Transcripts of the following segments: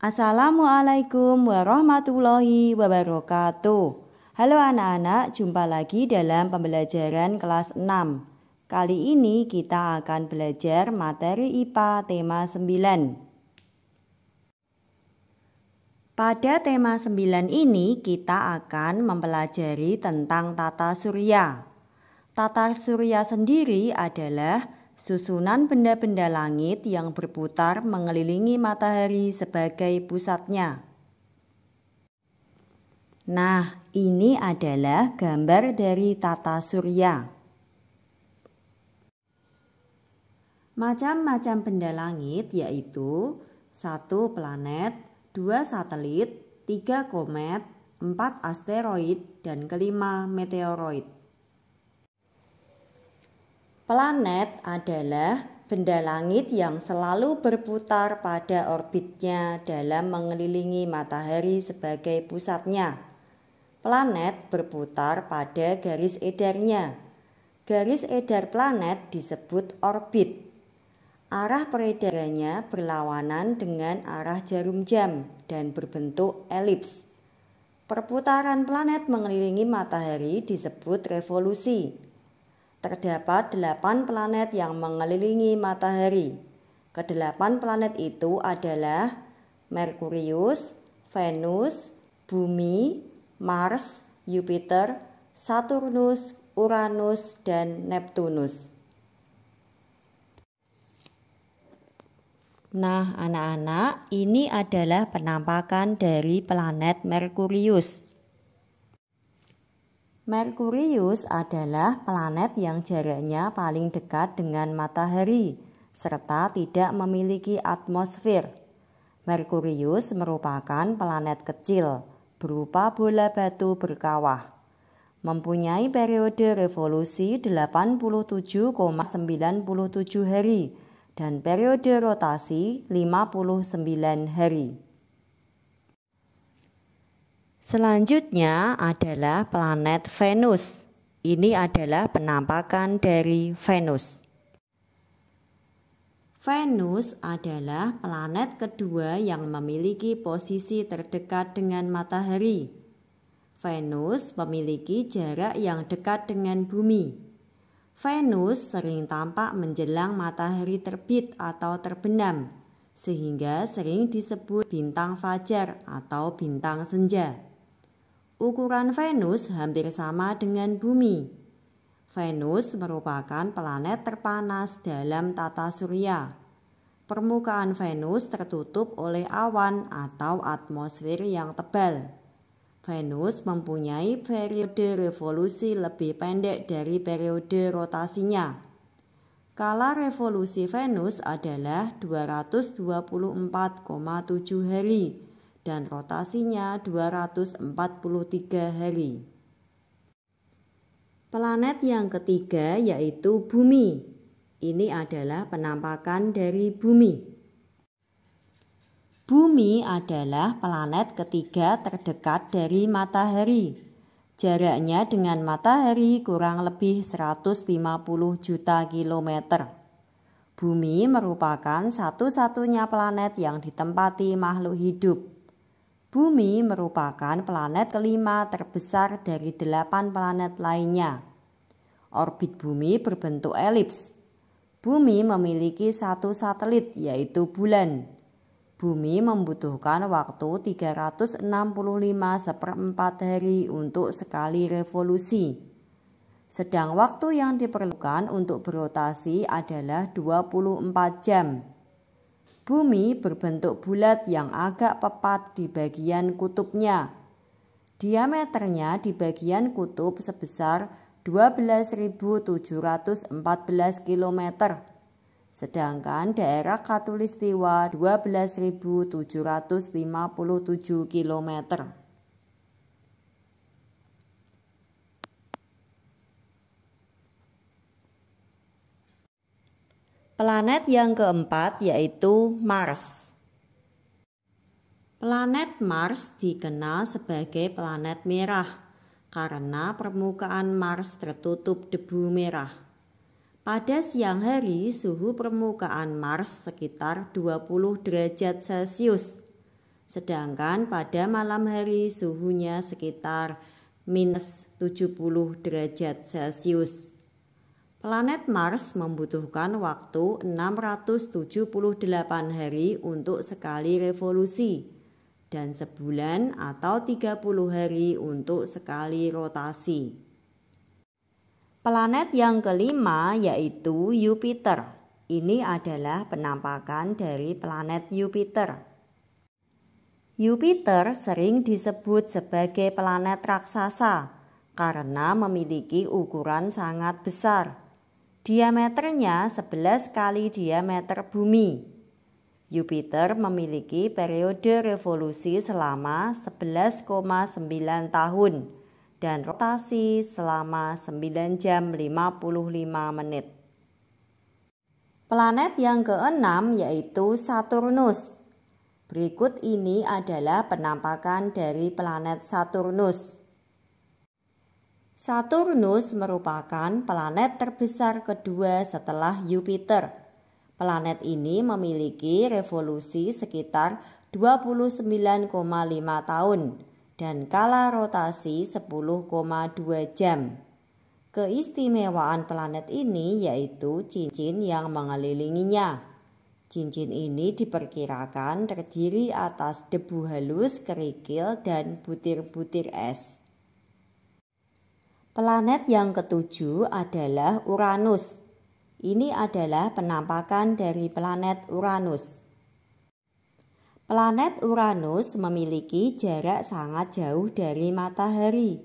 Assalamualaikum warahmatullahi wabarakatuh. Halo anak-anak, jumpa lagi dalam pembelajaran kelas 6. Kali ini kita akan belajar materi IPA tema 9. Pada tema 9 ini kita akan mempelajari tentang tata surya. Tata surya sendiri adalah susunan benda-benda langit yang berputar mengelilingi matahari sebagai pusatnya. Nah, ini adalah gambar dari tata surya. Macam-macam benda langit yaitu 1 planet, 2 satelit, 3 komet, 4 asteroid, dan kelima meteoroid. Planet adalah benda langit yang selalu berputar pada orbitnya dalam mengelilingi matahari sebagai pusatnya. Planet berputar pada garis edarnya. Garis edar planet disebut orbit. Arah peredarannya berlawanan dengan arah jarum jam dan berbentuk elips. Perputaran planet mengelilingi matahari disebut revolusi. Terdapat 8 planet yang mengelilingi matahari. Kedelapan planet itu adalah Merkurius, Venus, Bumi, Mars, Jupiter, Saturnus, Uranus, dan Neptunus. Nah, anak-anak, ini adalah penampakan dari planet Merkurius. Merkurius adalah planet yang jaraknya paling dekat dengan matahari serta tidak memiliki atmosfer. Merkurius merupakan planet kecil berupa bola batu berkawah. Mempunyai periode revolusi 87,97 hari dan periode rotasi 59 hari. Selanjutnya adalah planet Venus. Ini adalah penampakan dari Venus. Venus adalah planet kedua yang memiliki posisi terdekat dengan matahari. Venus memiliki jarak yang dekat dengan bumi. Venus sering tampak menjelang matahari terbit atau terbenam, sehingga sering disebut bintang fajar atau bintang senja. Ukuran Venus hampir sama dengan Bumi. Venus merupakan planet terpanas dalam tata surya. Permukaan Venus tertutup oleh awan atau atmosfer yang tebal. Venus mempunyai periode revolusi lebih pendek dari periode rotasinya. Kala revolusi Venus adalah 224,7 hari. Dan rotasinya 243 hari. Planet yang ketiga yaitu Bumi. Ini adalah penampakan dari Bumi. Bumi adalah planet ketiga terdekat dari matahari. Jaraknya dengan matahari kurang lebih 150 juta kilometer. Bumi merupakan satu-satunya planet yang ditempati makhluk hidup. Bumi merupakan planet kelima terbesar dari 8 planet lainnya. Orbit Bumi berbentuk elips. Bumi memiliki 1 satelit yaitu bulan. Bumi membutuhkan waktu 365 seperempat hari untuk sekali revolusi. Sedang waktu yang diperlukan untuk berotasi adalah 24 jam. Bumi berbentuk bulat yang agak pepat di bagian kutubnya. Diameternya di bagian kutub sebesar 12.714 km. Sedangkan daerah khatulistiwa 12.757 km. Planet yang keempat yaitu Mars. Planet Mars dikenal sebagai planet merah karena permukaan Mars tertutup debu merah. Pada siang hari, suhu permukaan Mars sekitar 20 derajat Celcius. Sedangkan pada malam hari suhunya sekitar -70 derajat Celcius. Planet Mars membutuhkan waktu 678 hari untuk sekali revolusi dan sebulan atau 30 hari untuk sekali rotasi. Planet yang kelima yaitu Jupiter. Ini adalah penampakan dari planet Jupiter. Jupiter sering disebut sebagai planet raksasa karena memiliki ukuran sangat besar. Diameternya 11 kali diameter bumi. Jupiter memiliki periode revolusi selama 11,9 tahun dan rotasi selama 9 jam 55 menit. Planet yang keenam yaitu Saturnus. Berikut ini adalah penampakan dari planet Saturnus. Saturnus merupakan planet terbesar kedua setelah Jupiter. Planet ini memiliki revolusi sekitar 29,5 tahun dan kala rotasi 10,2 jam. Keistimewaan planet ini yaitu cincin yang mengelilinginya. Cincin ini diperkirakan terdiri atas debu halus, kerikil, dan butir-butir es. Planet yang ketujuh adalah Uranus. Ini adalah penampakan dari planet Uranus. Planet Uranus memiliki jarak sangat jauh dari matahari.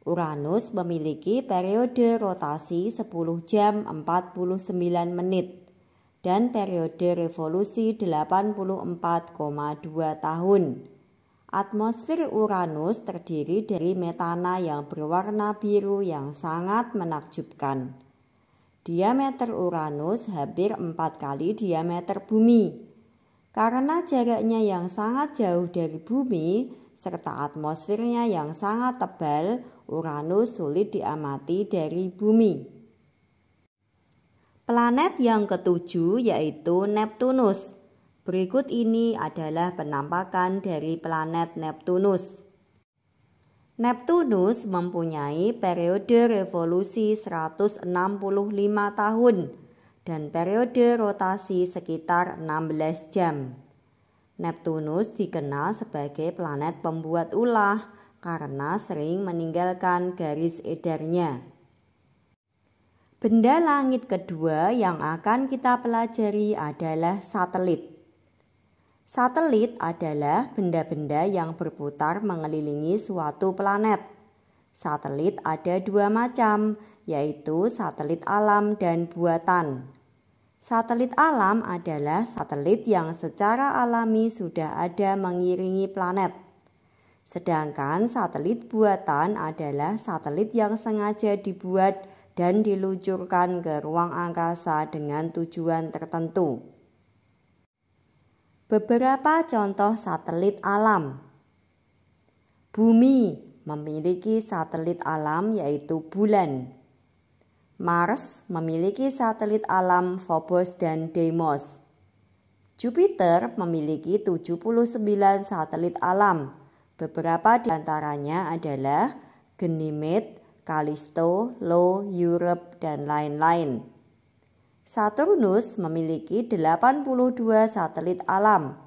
Uranus memiliki periode rotasi 10 jam 49 menit. Dan periode revolusi 84,2 tahun. Atmosfer Uranus terdiri dari metana yang berwarna biru yang sangat menakjubkan. Diameter Uranus hampir 4 kali diameter bumi. Karena jaraknya yang sangat jauh dari bumi serta atmosfernya yang sangat tebal, Uranus sulit diamati dari bumi. Planet yang ketujuh yaitu Neptunus. Berikut ini adalah penampakan dari planet Neptunus. Neptunus mempunyai periode revolusi 165 tahun dan periode rotasi sekitar 16 jam. Neptunus dikenal sebagai planet pembuat ulah karena sering meninggalkan garis edarnya. Benda langit kedua yang akan kita pelajari adalah satelit. Satelit adalah benda-benda yang berputar mengelilingi suatu planet. Satelit ada dua macam, yaitu satelit alam dan buatan. Satelit alam adalah satelit yang secara alami sudah ada mengiringi planet. Sedangkan satelit buatan adalah satelit yang sengaja dibuat dan diluncurkan ke ruang angkasa dengan tujuan tertentu. Beberapa contoh satelit alam. Bumi memiliki satelit alam yaitu bulan. Mars memiliki satelit alam Phobos dan Deimos. Jupiter memiliki 79 satelit alam. Beberapa di antaranya adalah Ganymede, Callisto, Io, Europa, dan lain-lain. Saturnus memiliki 82 satelit alam,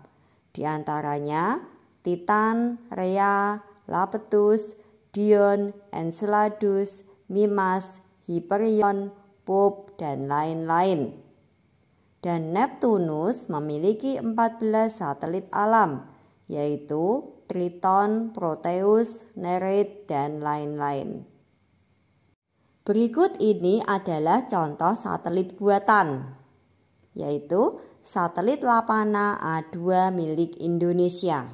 di antaranya Titan, Rhea, Iapetus, Dione, Enceladus, Mimas, Hyperion, Pup, dan lain-lain. Dan Neptunus memiliki 14 satelit alam, yaitu Triton, Proteus, Nereid, dan lain-lain. Berikut ini adalah contoh satelit buatan, yaitu satelit Lapana A2 milik Indonesia.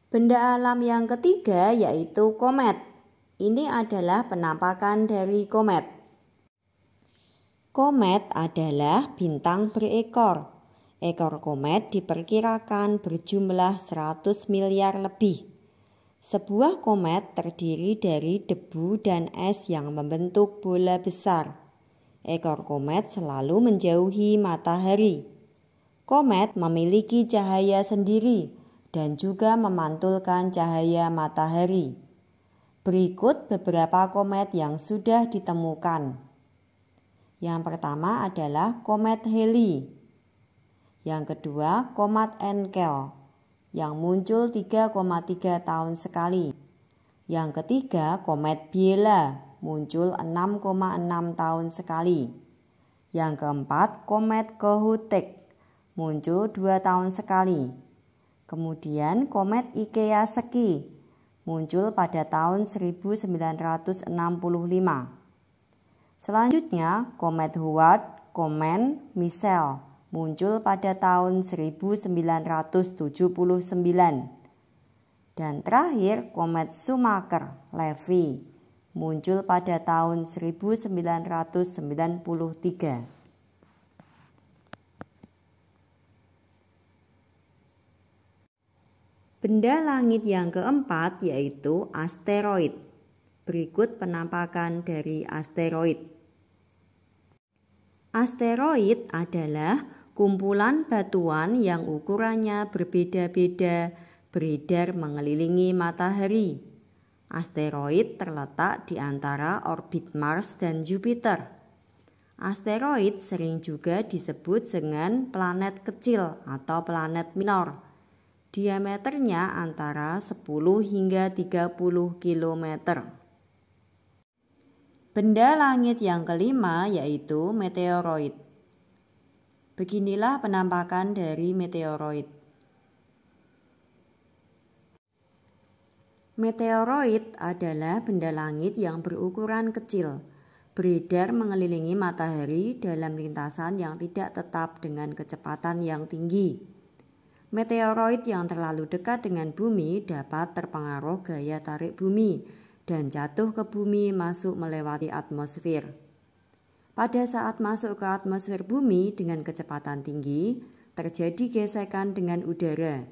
Benda alam yang ketiga yaitu komet. Ini adalah penampakan dari komet. Komet adalah bintang berekor. Ekor komet diperkirakan berjumlah 100 miliar lebih. Sebuah komet terdiri dari debu dan es yang membentuk bola besar. Ekor komet selalu menjauhi matahari. Komet memiliki cahaya sendiri, dan juga memantulkan cahaya matahari. Berikut beberapa komet yang sudah ditemukan. Yang pertama adalah komet Halley. Yang kedua, komet Encke yang muncul 3,3 tahun sekali. Yang ketiga, komet Biela muncul 6,6 tahun sekali. Yang keempat, komet Kohoutek muncul 2 tahun sekali. Kemudian komet Ikeyaseki muncul pada tahun 1965. Selanjutnya, komet Houard-Komen-Michel muncul pada tahun 1979. Dan terakhir, komet Schumacher-Levy muncul pada tahun 1993. Benda langit yang keempat yaitu asteroid. Berikut penampakan dari asteroid. Asteroid adalah kumpulan batuan yang ukurannya berbeda-beda beredar mengelilingi matahari. Asteroid terletak di antara orbit Mars dan Jupiter. Asteroid sering juga disebut dengan planet kecil atau planet minor. Diameternya antara 10 hingga 30 km. Benda langit yang kelima yaitu meteoroid. Beginilah penampakan dari meteoroid. Meteoroid adalah benda langit yang berukuran kecil, beredar mengelilingi matahari dalam lintasan yang tidak tetap dengan kecepatan yang tinggi. Meteoroid yang terlalu dekat dengan bumi dapat terpengaruh gaya tarik bumi dan jatuh ke bumi masuk melewati atmosfer. Pada saat masuk ke atmosfer bumi dengan kecepatan tinggi, terjadi gesekan dengan udara.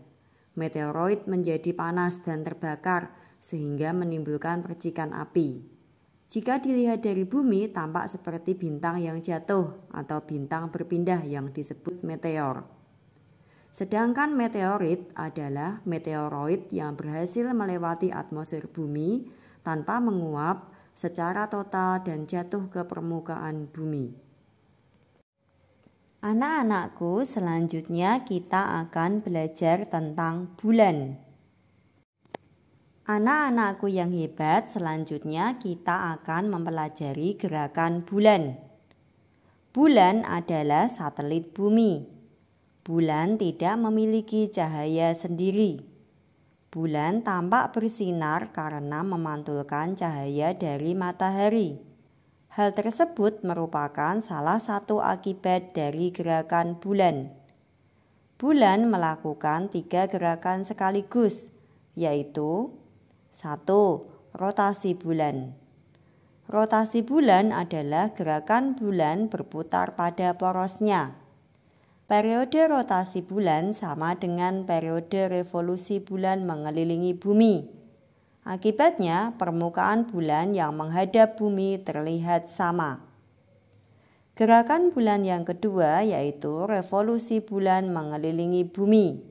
Meteoroid menjadi panas dan terbakar sehingga menimbulkan percikan api. Jika dilihat dari bumi, tampak seperti bintang yang jatuh atau bintang berpindah yang disebut meteor. Sedangkan meteorit adalah meteoroid yang berhasil melewati atmosfer bumi tanpa menguap secara total dan jatuh ke permukaan bumi. Anak-anakku, selanjutnya kita akan belajar tentang bulan. Anak-anakku yang hebat, selanjutnya kita akan mempelajari gerakan bulan. Bulan adalah satelit bumi. Bulan tidak memiliki cahaya sendiri. Bulan tampak bersinar karena memantulkan cahaya dari matahari. Hal tersebut merupakan salah satu akibat dari gerakan bulan. Bulan melakukan 3 gerakan sekaligus, yaitu 1. Rotasi bulan. Rotasi bulan adalah gerakan bulan berputar pada porosnya. Periode rotasi bulan sama dengan periode revolusi bulan mengelilingi bumi. Akibatnya, permukaan bulan yang menghadap bumi terlihat sama. Gerakan bulan yang kedua yaitu revolusi bulan mengelilingi bumi.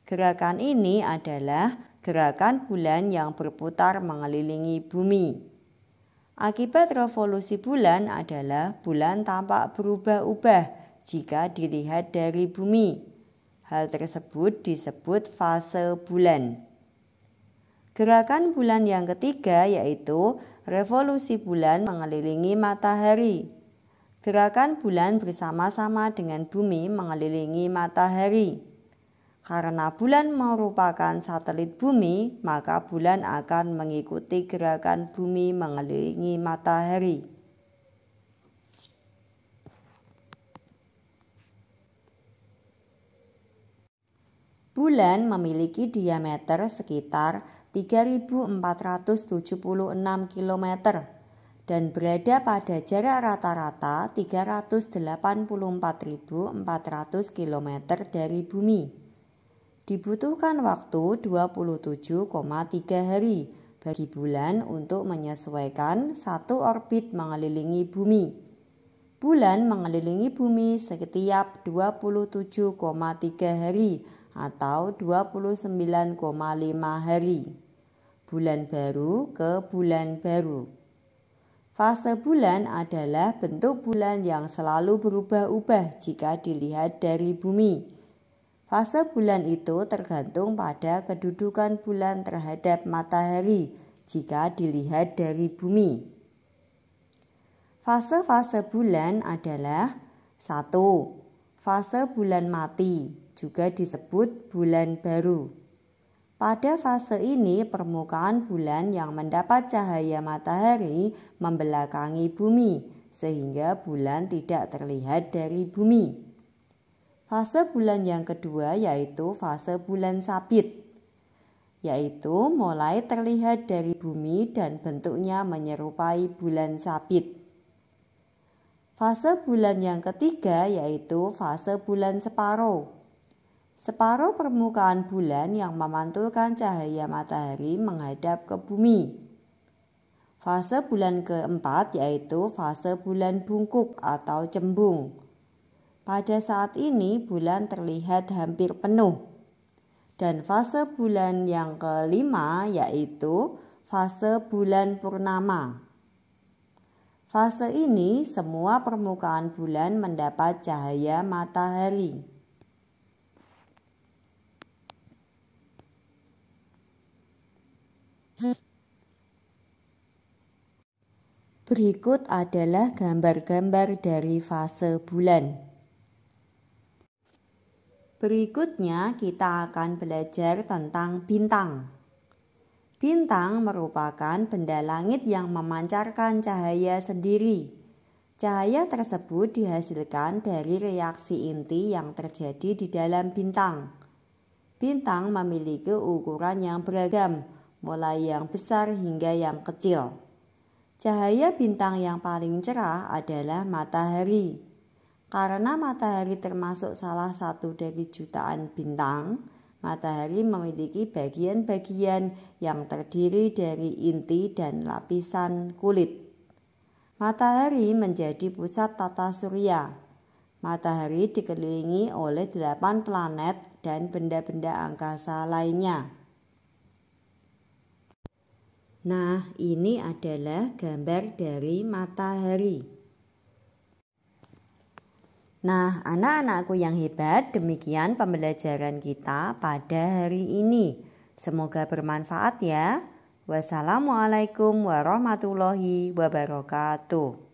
Gerakan ini adalah gerakan bulan yang berputar mengelilingi bumi. Akibat revolusi bulan adalah bulan tampak berubah-ubah jika dilihat dari bumi. Hal tersebut disebut fase bulan. Gerakan bulan yang ketiga yaitu revolusi bulan mengelilingi matahari. Gerakan bulan bersama-sama dengan bumi mengelilingi matahari. Karena bulan merupakan satelit bumi, maka bulan akan mengikuti gerakan bumi mengelilingi matahari. Bulan memiliki diameter sekitar 3.476 km dan berada pada jarak rata-rata 384.400 km dari bumi. Dibutuhkan waktu 27,3 hari bagi bulan untuk menyesuaikan satu orbit mengelilingi bumi. Bulan mengelilingi bumi setiap 27,3 hari atau 29,5 hari. Bulan baru ke bulan baru. Fase bulan adalah bentuk bulan yang selalu berubah-ubah jika dilihat dari bumi. Fase bulan itu tergantung pada kedudukan bulan terhadap matahari jika dilihat dari bumi. Fase-fase bulan adalah 1. Fase bulan mati, juga disebut bulan baru. Pada fase ini permukaan bulan yang mendapat cahaya matahari membelakangi bumi sehingga bulan tidak terlihat dari bumi. Fase bulan yang kedua yaitu fase bulan sabit, yaitu mulai terlihat dari bumi dan bentuknya menyerupai bulan sabit. Fase bulan yang ketiga yaitu fase bulan separuh. Separuh permukaan bulan yang memantulkan cahaya matahari menghadap ke bumi. Fase bulan keempat yaitu fase bulan bungkuk atau cembung. Pada saat ini bulan terlihat hampir penuh. Dan fase bulan yang kelima yaitu fase bulan purnama. Fase ini semua permukaan bulan mendapat cahaya matahari. Berikut adalah gambar-gambar dari fase bulan. Berikutnya kita akan belajar tentang bintang. Bintang merupakan benda langit yang memancarkan cahaya sendiri. Cahaya tersebut dihasilkan dari reaksi inti yang terjadi di dalam bintang. Bintang memiliki ukuran yang beragam, mulai yang besar hingga yang kecil. Cahaya bintang yang paling cerah adalah matahari. Karena matahari termasuk salah satu dari jutaan bintang, matahari memiliki bagian-bagian yang terdiri dari inti dan lapisan kulit. Matahari menjadi pusat tata surya. Matahari dikelilingi oleh 8 planet dan benda-benda angkasa lainnya. Nah, ini adalah gambar dari matahari. Nah, anak-anakku yang hebat, demikian pembelajaran kita pada hari ini. Semoga bermanfaat ya. Wassalamualaikum warahmatullahi wabarakatuh.